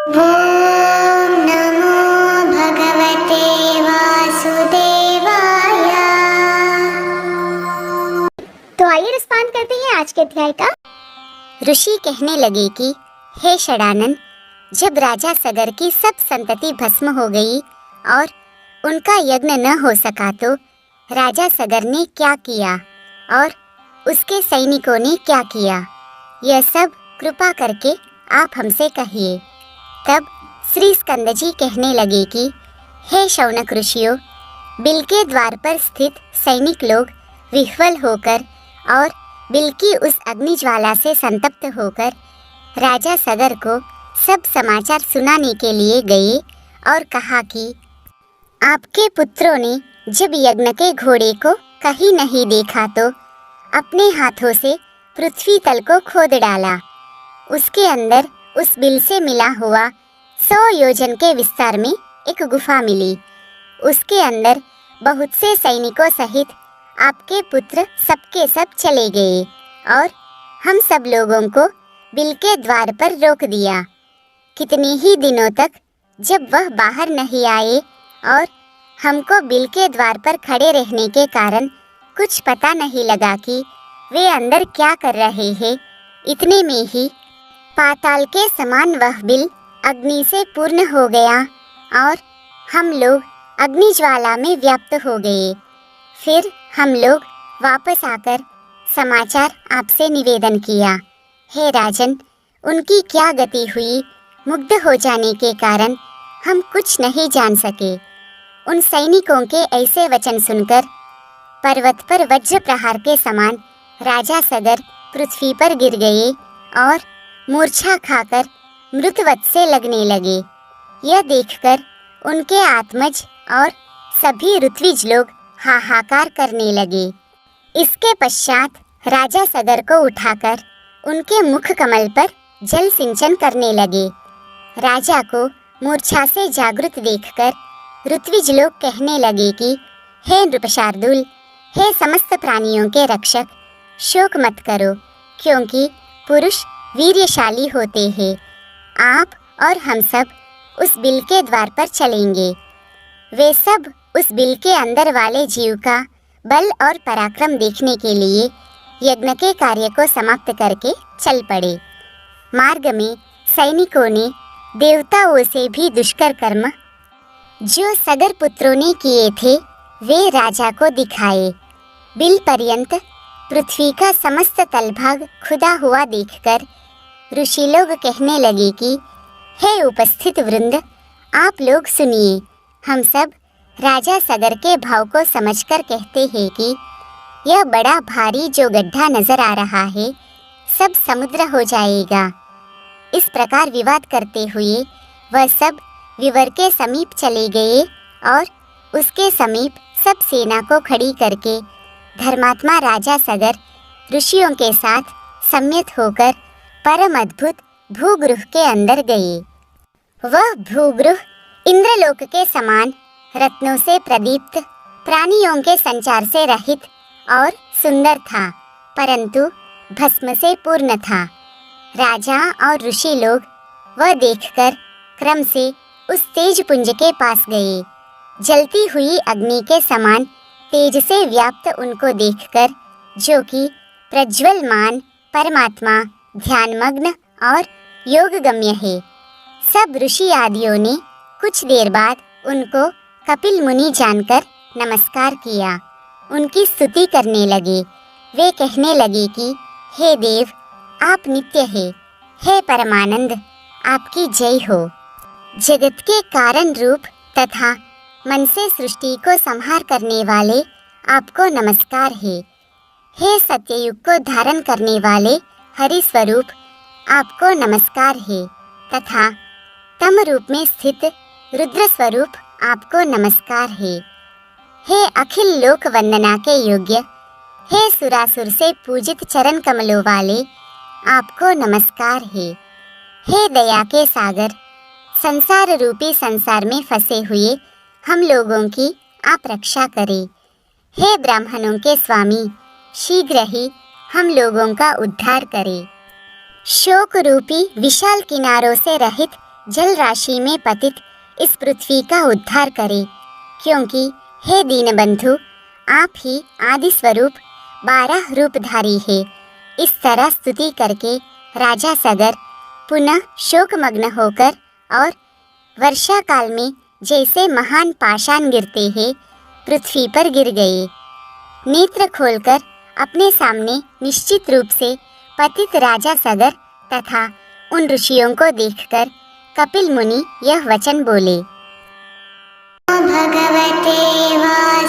ॐ नमो भगवते वासुदेवाय। तो आइए रिस्पॉन्ड करते हैं आज के अध्याय का। ऋषि कहने लगे कि हे षडानन, जब राजा सगर की सब संतति भस्म हो गई और उनका यज्ञ न हो सका तो राजा सगर ने क्या किया और उसके सैनिकों ने क्या किया, यह सब कृपा करके आप हमसे कहिए। तब श्री स्कंद जी कहने लगे कि हे शौनक ऋषियों, बिल के द्वार पर स्थित सैनिक लोग विह्वल होकर और बिल की उस अग्निज्वाला से संतप्त होकर राजा सगर को सब समाचार सुनाने के लिए गए और कहा कि आपके पुत्रों ने जब यज्ञ के घोड़े को कहीं नहीं देखा तो अपने हाथों से पृथ्वी तल को खोद डाला। उसके अंदर उस बिल से मिला हुआ 100 योजन के विस्तार में एक गुफा मिली। उसके अंदर बहुत से सैनिकों सहित आपके पुत्र सबके सब चले गए और हम सब लोगों को बिल के द्वार पर रोक दिया। कितने ही दिनों तक जब वह बाहर नहीं आए और हमको बिल के द्वार पर खड़े रहने के कारण कुछ पता नहीं लगा कि वे अंदर क्या कर रहे हैं। इतने में ही पाताल के समान वह बिल अग्नि से पूर्ण हो गया और हम लोग अग्निज्वाला में व्याप्त हो गए। फिर हम लोग वापस आकर समाचार आपसे निवेदन किया। हे राजन, उनकी क्या गति हुई, मुग्ध हो जाने के कारण हम कुछ नहीं जान सके। उन सैनिकों के ऐसे वचन सुनकर पर्वत पर वज्र प्रहार के समान राजा सगर पृथ्वी पर गिर गए और मूर्छा खाकर मृतवत से लगने लगे। यह देखकर उनके आत्मज और सभी ऋत्विज लोग हाहाकार करने लगे। इसके पश्चात राजा सगर को उठाकर उनके मुख कमल पर जल सिंचन करने लगे। राजा को मूर्छा से जागृत देखकर ऋत्विज लोग कहने लगे कि हे नृपशार्दूल, हे समस्त प्राणियों के रक्षक, शोक मत करो, क्योंकि पुरुष वीर्यशाली होते हैं। आप और हम सब उस बिल के द्वार पर चलेंगे। वे सब उस बिल के अंदर वाले जीव का बल और पराक्रम देखने के लिए यज्ञ के कार्य को समाप्त करके चल पड़े। मार्ग में सैनिकों ने देवताओं से भी दुष्कर कर्म जो सगर पुत्रों ने किए थे वे राजा को दिखाए। बिल पर्यंत पृथ्वी का समस्त तलभाग खुदा हुआ देखकर ऋषि लोग कहने लगे कि हे उपस्थित वृंद, आप लोग सुनिए। हम सब राजा सगर के भाव को समझकर कहते हैं कि यह बड़ा भारी जो गड्ढा नजर आ रहा है सब समुद्र हो जाएगा। इस प्रकार विवाद करते हुए वह सब विवर के समीप चले गए और उसके समीप सब सेना को खड़ी करके धर्मात्मा राजा सगर ऋषियों के साथ सम्मिलित होकर परम अद्भुत भूगृह के अंदर गए। वह भूगृह इंद्रलोक के समान रत्नों से प्रदीप्त, प्राणियों के संचार से रहित और सुंदर था, परंतु भस्म से पूर्ण था। राजा और ऋषि लोग वह देखकर क्रम से उस तेज पुंज के पास गए। जलती हुई अग्नि के समान तेज से व्याप्त उनको देखकर, जो कि प्रज्वलमान परमात्मा ध्यानमग्न और योगगम्य है, सब ऋषि आदियों ने कुछ देर बाद उनको कपिल मुनि जानकर नमस्कार किया, उनकी स्तुति करने लगे। वे कहने लगे कि हे देव, आप नित्य है, हे परमानंद, आपकी जय हो। जगत के कारण रूप तथा मन से सृष्टि को संहार करने वाले आपको नमस्कार है। हे सत्ययुग को धारण करने वाले हरि स्वरूप, आपको नमस्कार है, तथा तम रूप में स्थित रुद्र स्वरूप, आपको नमस्कार है। हे अखिल लोक वंदना के योग्य, हे सुरासुर से पूजित चरण कमलों वाले, आपको नमस्कार है। हे दया के सागर, संसार रूपी संसार में फंसे हुए हम लोगों की आप रक्षा करें। हे ब्राह्मणों के स्वामी, शीघ्र ही हम लोगों का उद्धार करें। शोक रूपी विशाल किनारों से रहित जल राशि में पतित इस पृथ्वी का उद्धार करे, क्योंकि हे दीनबंधु, आप ही आदि स्वरूप 12 रूपधारी है। इस तरह स्तुति करके राजा सगर पुनः शोकमग्न होकर और वर्षा काल में जैसे महान पाषाण गिरते हैं पृथ्वी पर गिर गए। नेत्र खोलकर अपने सामने निश्चित रूप से पतित राजा सगर तथा उन ऋषियों को देखकर कपिल मुनि यह वचन बोले। भगवते वासुदेवाय।